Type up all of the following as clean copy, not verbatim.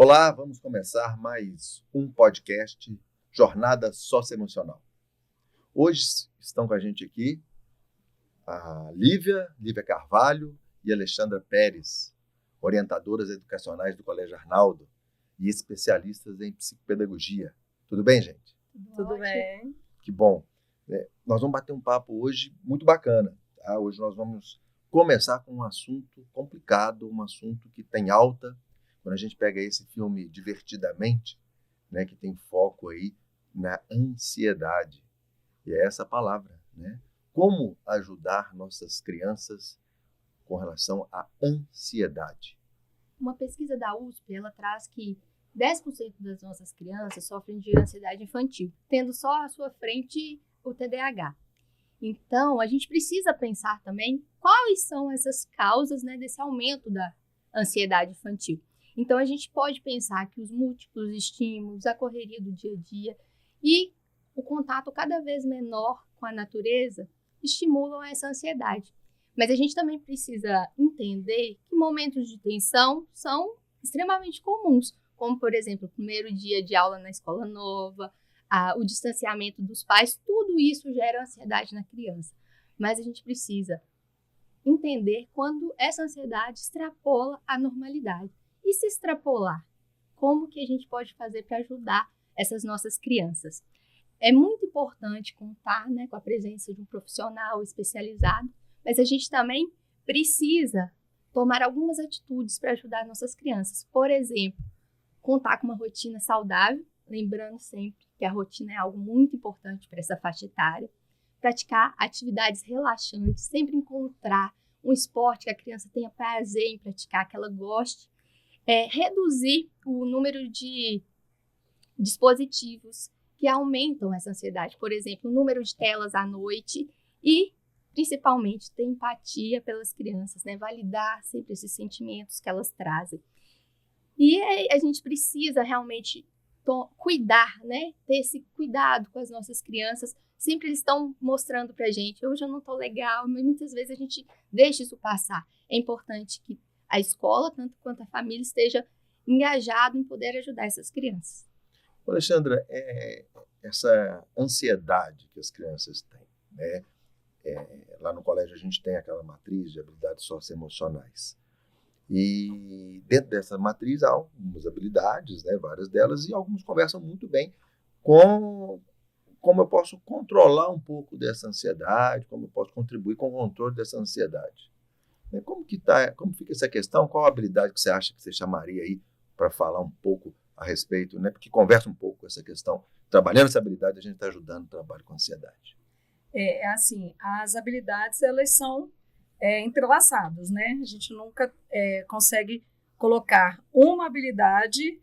Olá, vamos começar mais um podcast Jornada Socioemocional. Hoje estão com a gente aqui a Lívia Carvalho e Alexandra Pérez, orientadoras educacionais do Colégio Arnaldo e especialistas em psicopedagogia. Tudo bem, gente? Tudo bem. Que bom. Nós vamos bater um papo hoje muito bacana. Tá? Hoje nós vamos começar com um assunto complicado, um assunto que tem alta. Quando a gente pega esse filme Divertidamente, né, que tem foco aí na ansiedade, e é essa palavra, né? Como ajudar nossas crianças com relação à ansiedade? Uma pesquisa da USP, ela traz que 10% das nossas crianças sofrem de ansiedade infantil, tendo só à sua frente o TDAH. Então, a gente precisa pensar também quais são essas causas, né, desse aumento da ansiedade infantil. Então, a gente pode pensar que os múltiplos estímulos, a correria do dia a dia e o contato cada vez menor com a natureza estimulam essa ansiedade. Mas a gente também precisa entender que momentos de tensão são extremamente comuns, como, por exemplo, o primeiro dia de aula na escola nova, o distanciamento dos pais, tudo isso gera ansiedade na criança. Mas a gente precisa entender quando essa ansiedade extrapola a normalidade. E se extrapolar, como que a gente pode fazer para ajudar essas nossas crianças? É muito importante contar, né, com a presença de um profissional especializado, mas a gente também precisa tomar algumas atitudes para ajudar nossas crianças. Por exemplo, contar com uma rotina saudável, lembrando sempre que a rotina é algo muito importante para essa faixa etária. Praticar atividades relaxantes, sempre encontrar um esporte que a criança tenha prazer em praticar, que ela goste. Reduzir o número de dispositivos que aumentam essa ansiedade. Por exemplo, o número de telas à noite e, principalmente, ter empatia pelas crianças, né? Validar sempre esses sentimentos que elas trazem. E a gente precisa realmente cuidar, né? Ter esse cuidado com as nossas crianças. Sempre eles estão mostrando pra gente, hoje eu não tô legal, mas muitas vezes a gente deixa isso passar. É importante que a escola, tanto quanto a família, esteja engajado em poder ajudar essas crianças. Alexandra, essa ansiedade que as crianças têm, né? Lá no colégio a gente tem aquela matriz de habilidades socioemocionais. E dentro dessa matriz há algumas habilidades, né, várias delas, e alguns conversam muito bem com como eu posso controlar um pouco dessa ansiedade, como eu posso contribuir com o controle dessa ansiedade. Como fica essa questão? Qual a habilidade que você acha que você chamaria aí para falar um pouco a respeito, né? Porque conversa um pouco com essa questão. Trabalhando essa habilidade, a gente está ajudando o trabalho com ansiedade. Assim, as habilidades, elas são entrelaçadas, né? A gente nunca consegue colocar uma habilidade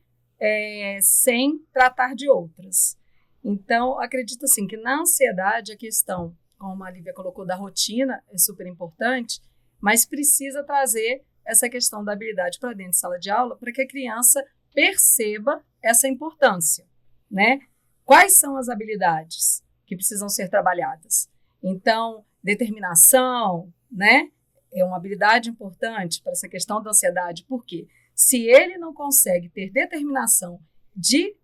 sem tratar de outras. Então, acredito assim, que na ansiedade a questão, como a Lívia colocou, da rotina é super importante, mas precisa trazer essa questão da habilidade para dentro de sala de aula para que a criança perceba essa importância, né? Quais são as habilidades que precisam ser trabalhadas? Então, determinação, né? É uma habilidade importante para essa questão da ansiedade, porque se ele não consegue ter determinação de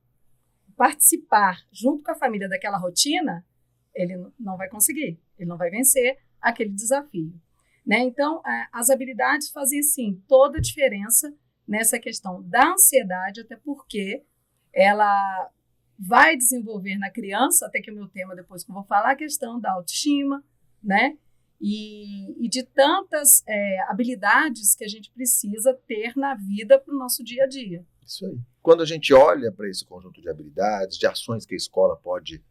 participar junto com a família daquela rotina, ele não vai conseguir, ele não vai vencer aquele desafio. Né? Então, as habilidades fazem, sim, toda a diferença nessa questão da ansiedade, até porque ela vai desenvolver na criança, até que é o meu tema depois que eu vou falar, a questão da autoestima, né? E de tantas habilidades que a gente precisa ter na vida para o nosso dia a dia. Isso aí. Quando a gente olha para esse conjunto de habilidades, de ações que a escola pode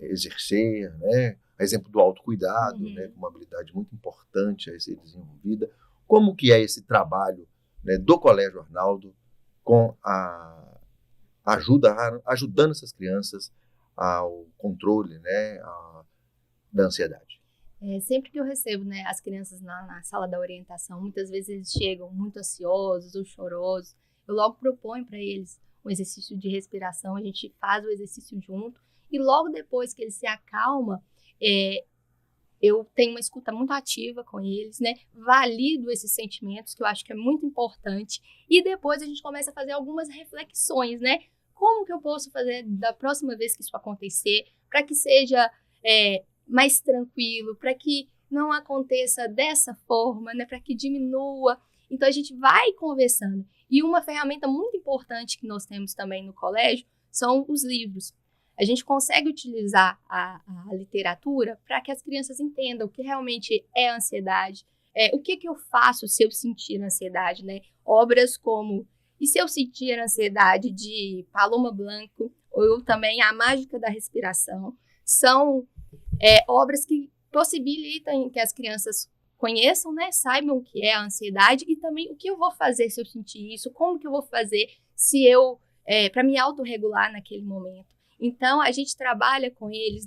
exercer, né? A exemplo do autocuidado, né? Uma habilidade muito importante a ser desenvolvida. Como que é esse trabalho, né, do Colégio Arnaldo com ajudando essas crianças ao controle, né, da ansiedade? Sempre que eu recebo, né, as crianças na sala da orientação, muitas vezes eles chegam muito ansiosos ou chorosos. Eu logo proponho para eles um exercício de respiração, a gente faz o exercício junto, e logo depois que ele se acalma, eu tenho uma escuta muito ativa com eles, né? Valido esses sentimentos, que eu acho que é muito importante. E depois a gente começa a fazer algumas reflexões, né? Como que eu posso fazer da próxima vez que isso acontecer, para que seja mais tranquilo, para que não aconteça dessa forma, né? Para que diminua. Então, a gente vai conversando. E uma ferramenta muito importante que nós temos também no colégio são os livros. A gente consegue utilizar a literatura para que as crianças entendam o que realmente é ansiedade, o que eu faço se eu sentir ansiedade, né? Obras como E se eu sentir ansiedade, de Paloma Blanco, ou também A Mágica da Respiração, são obras que possibilitam que as crianças conheçam, né, saibam o que é a ansiedade e também o que eu vou fazer se eu sentir isso, como que eu vou fazer se eu para me autorregular naquele momento. Então, a gente trabalha com eles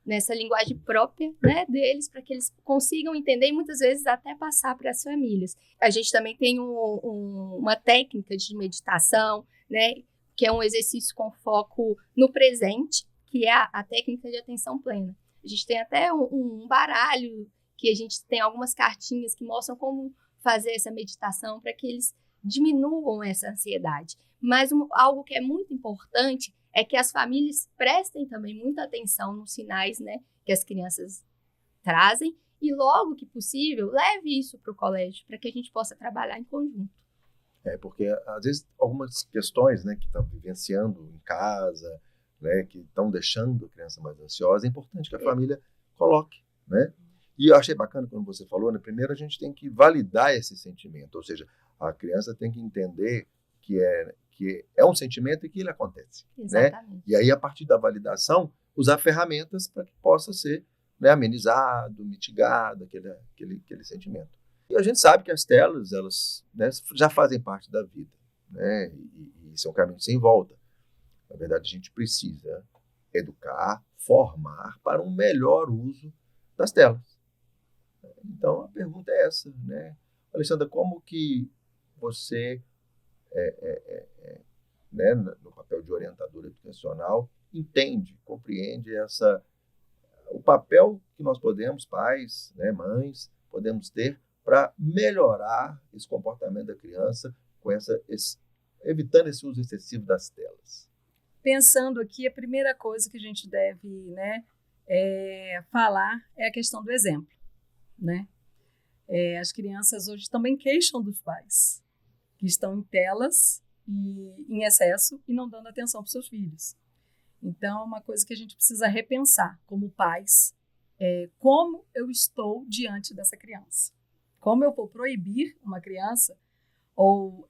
nessa linguagem própria, né, deles, para que eles consigam entender e muitas vezes até passar para as famílias. A gente também tem uma técnica de meditação, né, que é um exercício com foco no presente, que é a técnica de atenção plena. A gente tem até um baralho, que a gente tem algumas cartinhas que mostram como fazer essa meditação para que eles diminuam essa ansiedade. Mas algo que é muito importante é que as famílias prestem também muita atenção nos sinais, né, que as crianças trazem e, logo que possível, leve isso para o colégio, para que a gente possa trabalhar em conjunto. Porque, às vezes, algumas questões, né, que estão vivenciando em casa, né, que estão deixando a criança mais ansiosa, é importante que a família coloque, né? E eu achei bacana quando você falou, né, primeiro a gente tem que validar esse sentimento, ou seja, a criança tem que entender que é um sentimento e que ele acontece. Exatamente. Né? E aí, a partir da validação, usar ferramentas para que possa ser, né, amenizado, mitigado aquele sentimento. E a gente sabe que as telas, elas, né, já fazem parte da vida, né? E isso é um caminho sem volta. Na verdade, a gente precisa educar, formar para um melhor uso das telas. Então, a pergunta é essa, né? Alexandra, como que você, né, no papel de orientadora educacional, entende, compreende o papel que nós podemos, pais, né, mães, podemos ter para melhorar esse comportamento da criança, evitando esse uso excessivo das telas? Pensando aqui, a primeira coisa que a gente deve, né, falar é a questão do exemplo. Né? As crianças hoje também queixam dos pais, que estão em telas e em excesso e não dando atenção para os seus filhos. Então, é uma coisa que a gente precisa repensar como pais, como eu estou diante dessa criança. Como eu vou proibir uma criança ou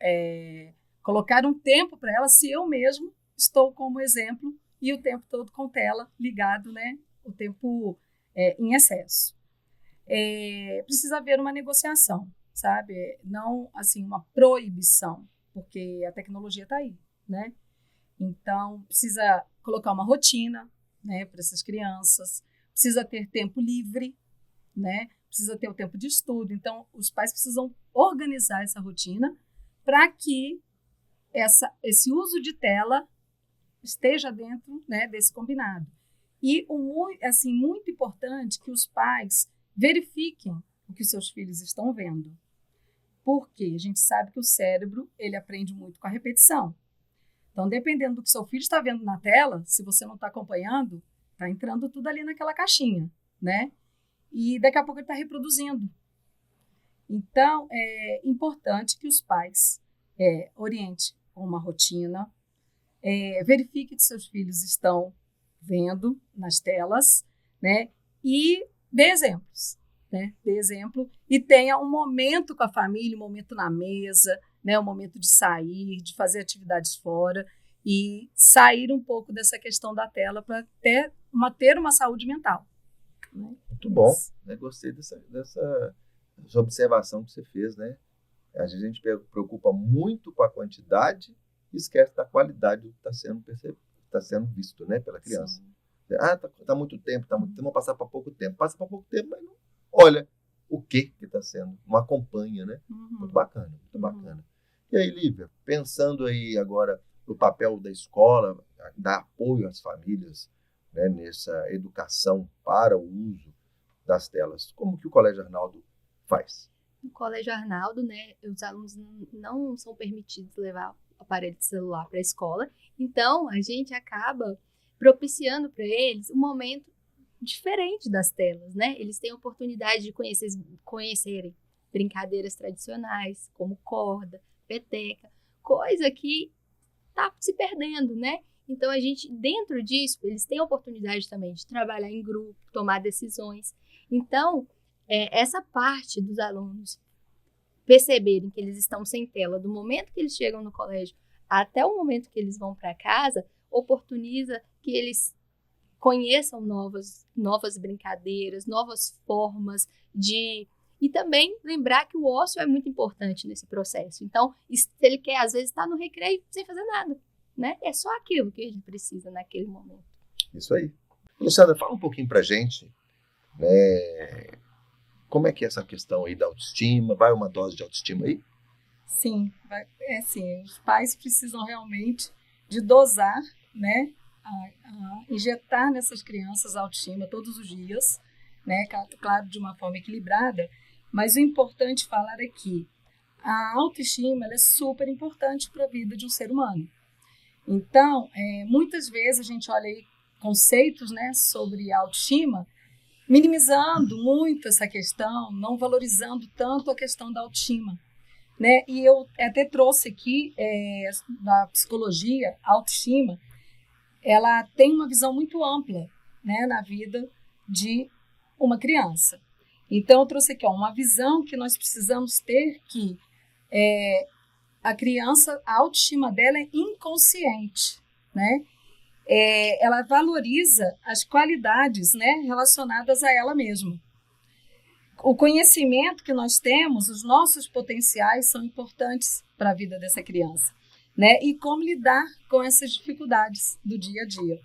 colocar um tempo para ela se eu mesmo estou como exemplo e o tempo todo com tela ligado, né? O tempo em excesso. Precisa haver uma negociação, sabe? Não, assim, uma proibição, porque a tecnologia está aí, né? Então, precisa colocar uma rotina, né, para essas crianças, precisa ter tempo livre, né? Precisa ter o tempo de estudo. Então, os pais precisam organizar essa rotina para que esse uso de tela esteja dentro, né, desse combinado. E, assim, muito importante que os pais verifiquem o que os seus filhos estão vendo. Porque a gente sabe que o cérebro, ele aprende muito com a repetição. Então, dependendo do que seu filho está vendo na tela, se você não está acompanhando, está entrando tudo ali naquela caixinha, né? E daqui a pouco ele está reproduzindo. Então, é importante que os pais orientem com uma rotina, verifiquem que seus filhos estão vendo nas telas, né? E dê exemplos, né? Dê exemplo e tenha um momento com a família, um momento na mesa, né? Um momento de sair, de fazer atividades fora e sair um pouco dessa questão da tela para ter uma saúde mental. Né? Muito bom, né? Gostei dessa observação que você fez, né? Às vezes a gente preocupa muito com a quantidade e esquece da qualidade do que está sendo visto, né, pela criança. Sim. Tá muito tempo, vamos passar para pouco tempo. Passa para pouco tempo, mas não olha o que está sendo, não acompanha, né? Uhum. Muito bacana, muito bacana. E aí, Lívia, pensando aí agora no papel da escola, dar apoio às famílias, né, nessa educação para o uso das telas. Como que o Colégio Arnaldo faz? No Colégio Arnaldo, né, os alunos não são permitidos levar aparelho de celular para a escola, então a gente acaba propiciando para eles um momento diferente das telas, né? Eles têm a oportunidade de conhecerem brincadeiras tradicionais, como corda, peteca, coisa que está se perdendo, né? Então, a gente, dentro disso, eles têm a oportunidade também de trabalhar em grupo, tomar decisões. Então, essa parte dos alunos perceberem que eles estão sem tela, do momento que eles chegam no colégio até o momento que eles vão para casa, oportuniza que eles conheçam novas brincadeiras, novas formas de... E também lembrar que o ócio é muito importante nesse processo. Então, se ele quer, às vezes, estar no recreio sem fazer nada, né? É só aquilo que ele precisa naquele momento. Isso aí. Luciana, fala um pouquinho pra gente, né? Como é que é essa questão aí da autoestima? Vai uma dose de autoestima aí? Sim, sim. Os pais precisam realmente de dosar, né? A injetar nessas crianças a autoestima todos os dias, né? Claro, de uma forma equilibrada, mas o importante falar é que a autoestima ela é super importante para a vida de um ser humano. Então, muitas vezes a gente olha aí conceitos, né, sobre autoestima, minimizando muito essa questão, não valorizando tanto a questão da autoestima, né? E eu até trouxe aqui, na psicologia, a autoestima, ela tem uma visão muito ampla, né, na vida de uma criança. Então, eu trouxe aqui uma visão que nós precisamos ter que a criança, a autoestima dela é inconsciente, né? Ela valoriza as qualidades, né, relacionadas a ela mesma. O conhecimento que nós temos, os nossos potenciais são importantes para a vida dessa criança, né? E como lidar com essas dificuldades do dia a dia.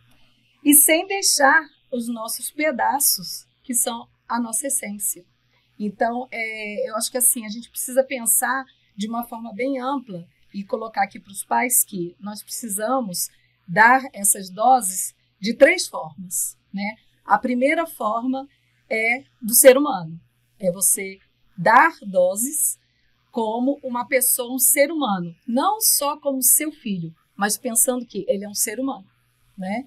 E sem deixar os nossos pedaços, que são a nossa essência. Então, eu acho que assim, a gente precisa pensar de uma forma bem ampla e colocar aqui para os pais que nós precisamos dar essas doses de 3 formas, né? A primeira forma é do ser humano, é você dar doses como uma pessoa, um ser humano, não só como seu filho, mas pensando que ele é um ser humano, né?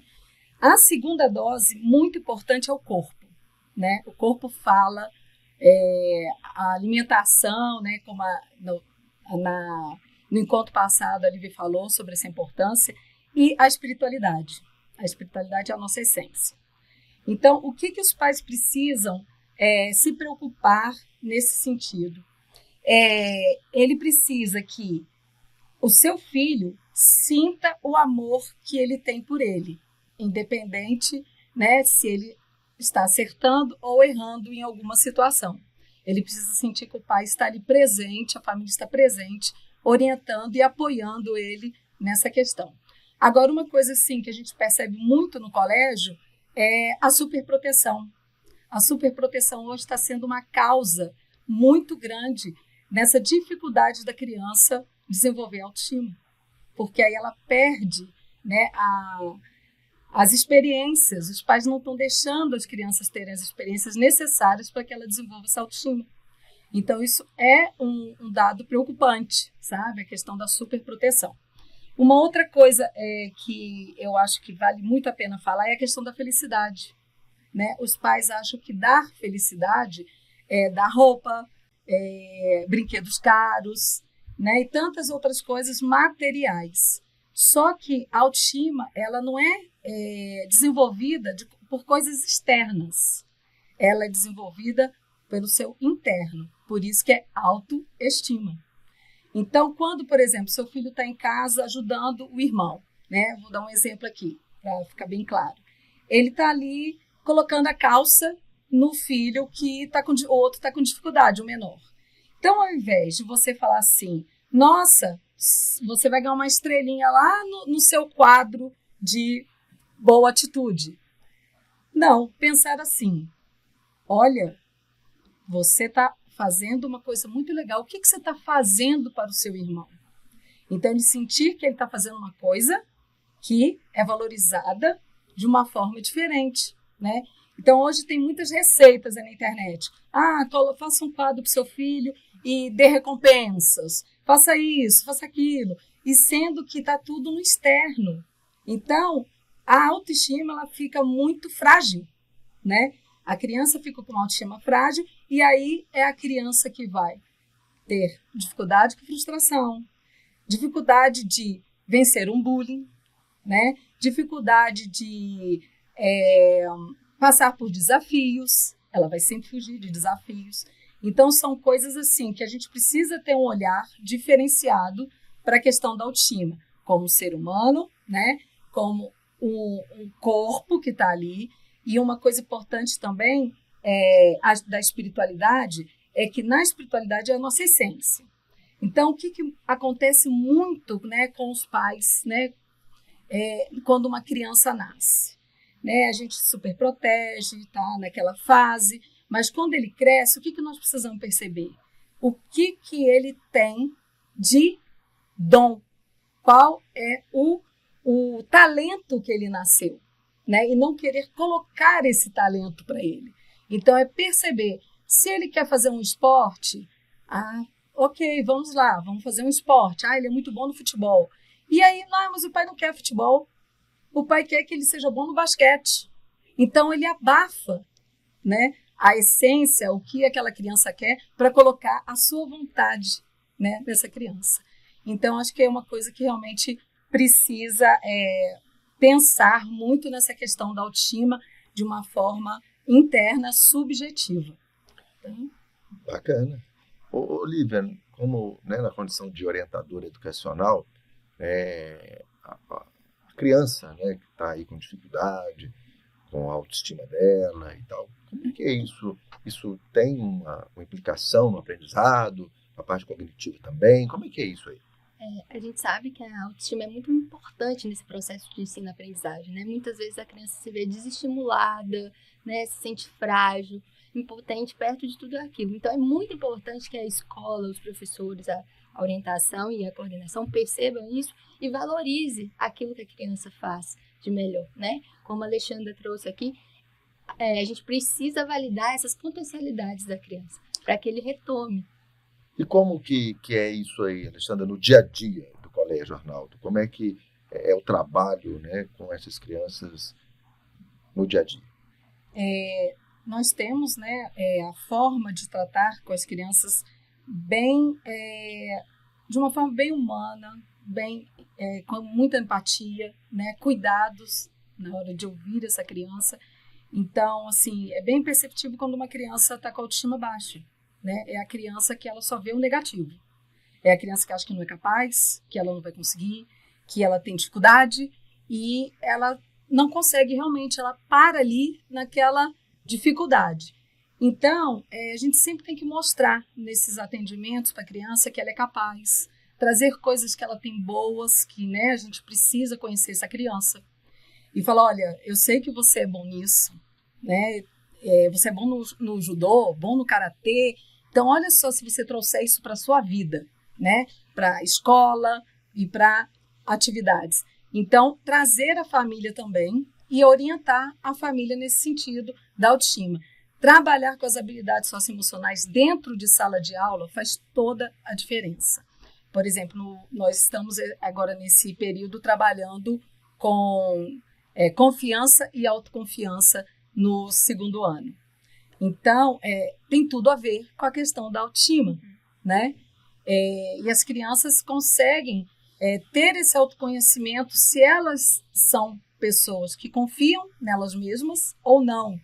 A segunda dose, muito importante, é o corpo, né? O corpo fala, a alimentação, né? Como no encontro passado a Lívia falou sobre essa importância, e a espiritualidade. A espiritualidade é a nossa essência. Então, o que os pais precisam se preocupar nesse sentido? Ele precisa que o seu filho sinta o amor que ele tem por ele, independente, né, se ele está acertando ou errando em alguma situação. Ele precisa sentir que o pai está ali presente, a família está presente, orientando e apoiando ele nessa questão. Agora, uma coisa assim, que a gente percebe muito no colégio é a superproteção. A superproteção hoje está sendo uma causa muito grande nessa dificuldade da criança desenvolver autoestima, porque aí ela perde, né, as experiências. Os pais não estão deixando as crianças terem as experiências necessárias para que ela desenvolva essa autoestima. Então, isso é um dado preocupante, sabe? A questão da superproteção. Uma outra coisa que eu acho que vale muito a pena falar é a questão da felicidade, né? Os pais acham que dar felicidade é dar roupa, brinquedos caros, né? E tantas outras coisas materiais. Só que a autoestima ela não é desenvolvida por coisas externas. Ela é desenvolvida pelo seu interno. Por isso que é autoestima. Então, quando, por exemplo, seu filho está em casa ajudando o irmão, né? Vou dar um exemplo aqui, para ficar bem claro. Ele está ali colocando a calça no filho que o outro está com dificuldade, o menor. Então, ao invés de você falar assim, nossa, você vai ganhar uma estrelinha lá no seu quadro de boa atitude. Não, pensar assim, olha, você está fazendo uma coisa muito legal. O que você está fazendo para o seu irmão? Então, ele sentir que ele está fazendo uma coisa que é valorizada de uma forma diferente, né? Então, hoje tem muitas receitas na internet. Faça um quadro para o seu filho e dê recompensas. Faça isso, faça aquilo. E sendo que está tudo no externo. Então, a autoestima ela fica muito frágil, né? A criança fica com uma autoestima frágil e aí é a criança que vai ter dificuldade com frustração, dificuldade de vencer um bullying, né? Dificuldade de passar por desafios, ela vai sempre fugir de desafios. Então, são coisas assim que a gente precisa ter um olhar diferenciado para a questão da autoestima, como ser humano, né? Como um corpo que está ali. E uma coisa importante também da espiritualidade é que na espiritualidade é a nossa essência. Então, o que acontece muito, né, com os pais, né, quando uma criança nasce? Né, a gente super protege, tá naquela fase, mas quando ele cresce, o que nós precisamos perceber? O que ele tem de dom? Qual é o talento que ele nasceu? Né? E não querer colocar esse talento para ele. Então, é perceber, se ele quer fazer um esporte, ok, vamos lá, vamos fazer um esporte. Ele é muito bom no futebol. E aí, não, mas o pai não quer futebol. O pai quer que ele seja bom no basquete. Então, ele abafa, né, a essência, o que aquela criança quer, para colocar a sua vontade, né, nessa criança. Então, acho que é uma coisa que realmente precisa pensar muito nessa questão da autoestima de uma forma interna, subjetiva. Bacana. Olivia, como, né, na condição de orientadora educacional, a criança, né, que está aí com dificuldade, com a autoestima dela e tal, como é que é isso? Isso tem uma implicação no aprendizado, na parte cognitiva também? Como é que é isso aí? A gente sabe que a autoestima é muito importante nesse processo de ensino-aprendizagem, né? Muitas vezes a criança se vê desestimulada, né? Se sente frágil, impotente perto de tudo aquilo. Então, é muito importante que a escola, os professores, a orientação e a coordenação percebam isso e valorize aquilo que a criança faz de melhor, né? Como a Alexandra trouxe aqui, a gente precisa validar essas potencialidades da criança para que ele retome. E como que é isso aí, Alexandra, no dia a dia do Colégio Arnaldo? Como é que é o trabalho, né, com essas crianças no dia a dia? Nós temos, né, a forma de tratar com as crianças de uma forma bem humana, com muita empatia, né, cuidados na hora de ouvir essa criança. Então, assim, é bem perceptível quando uma criança está com a autoestima baixa. Né? É a criança que ela só vê o negativo. É a criança que acha que não é capaz, que ela não vai conseguir, que ela tem dificuldade e ela não consegue realmente, ela para ali naquela dificuldade. Então, a gente sempre tem que mostrar nesses atendimentos para a criança que ela é capaz, trazer coisas que ela tem boas, que, né, a gente precisa conhecer essa criança. E falar, olha, eu sei que você é bom nisso, né? Você é bom no judô, bom no karatê. Então, olha só se você trouxer isso para a sua vida, né? Para a escola e para atividades. Então, trazer a família também e orientar a família nesse sentido da autoestima. Trabalhar com as habilidades socioemocionais dentro de sala de aula faz toda a diferença. Por exemplo, nós estamos agora nesse período trabalhando com confiança e autoconfiança no 2º ano. Então, tem tudo a ver com a questão da autoestima, né? E as crianças conseguem ter esse autoconhecimento se elas são pessoas que confiam nelas mesmas ou não,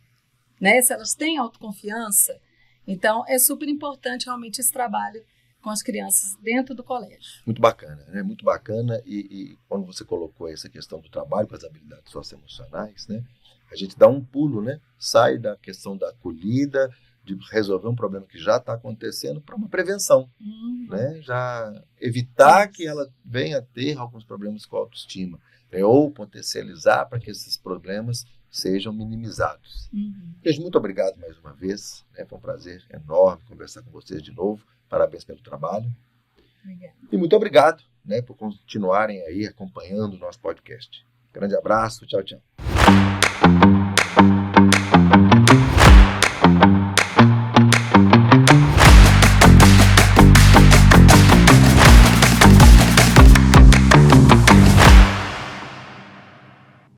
né? Se elas têm autoconfiança. Então, é super importante realmente esse trabalho com as crianças dentro do colégio. Muito bacana, né? Muito bacana. E quando você colocou essa questão do trabalho com as habilidades socioemocionais, né? A gente dá um pulo, né? Sai da questão da acolhida, de resolver um problema que já está acontecendo para uma prevenção, né? Já evitar que ela venha a ter alguns problemas com a autoestima, né? Ou potencializar para que esses problemas sejam minimizados. Gente, muito obrigado mais uma vez, né? Foi um prazer enorme conversar com vocês de novo. Parabéns pelo trabalho. Obrigada. E muito obrigado, né, por continuarem aí acompanhando o nosso podcast. Grande abraço, tchau, tchau.